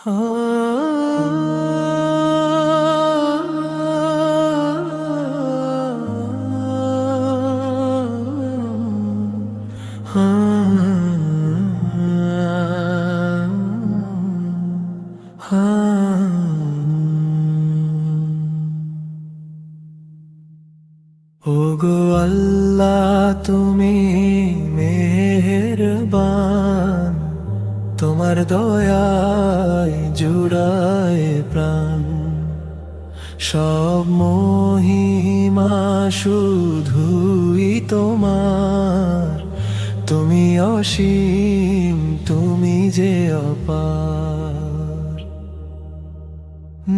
ওগো আল্লাহ তুমি মেহেরবান, তোমার দয়ায় জুড়ায় প্রাণ। সব মহিমা শুধুই তোমার, তুমি অসীম, তুমি যে অপার।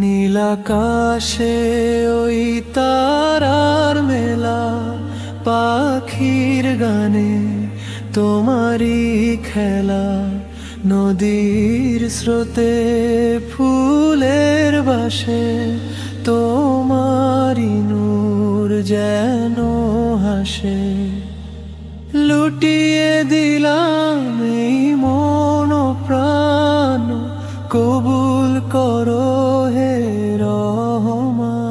নীলাকাশে ওই তারার মেলা, পাখির গানে তোমারই খেলা। নদীর স্রোতে ফুলের বাসে তোমারই নূর যেন হাসে। লুটিয়ে দিলাম এই মন প্রাণ, কবুল করো হে রহমান।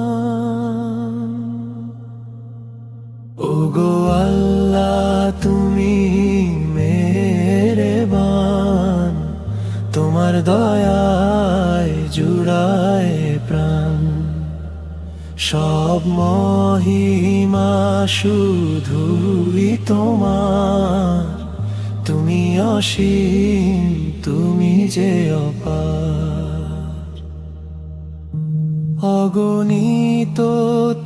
ওগো আল্লাহ তুমি মেহেরবান, তোমার দয়ায় জুড়ায় প্রাণ। সব মহিমা শুধুই তোমার, তুমি অসীম, তুমি যে অপার। অগণিত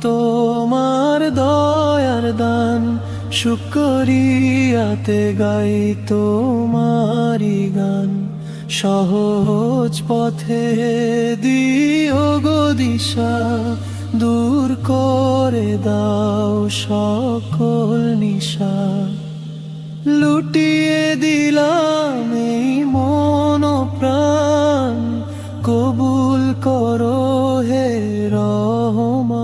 তোমার দয়ার দান, শুকরিয়াতে গাই তোমারি গান। সহজ পথে দিও গো দিশা, দূর করে দাও সকল নিশা। লুটিয়ে দিলাম এই মন প্রাণ, কবুল করো হে রহমান।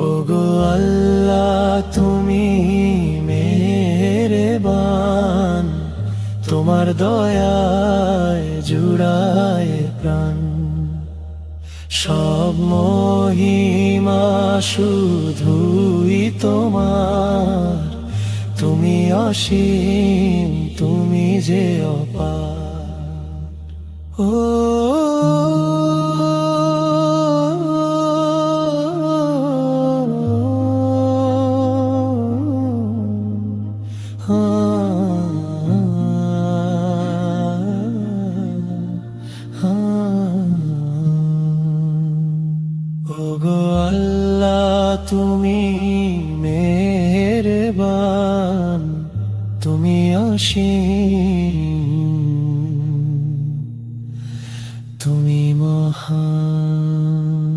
ওগো আল্লাহ তুমি মেহেরবান, তোমার দয়ায় জুড়ায় প্রাণ। সব মহিমা শুধুই তোমার, তুমি অসীম, তুমি যে অপার। ও ওগো আল্লাহ তুমি মেহেরবান, তুমি অসীম, তুমি মহান।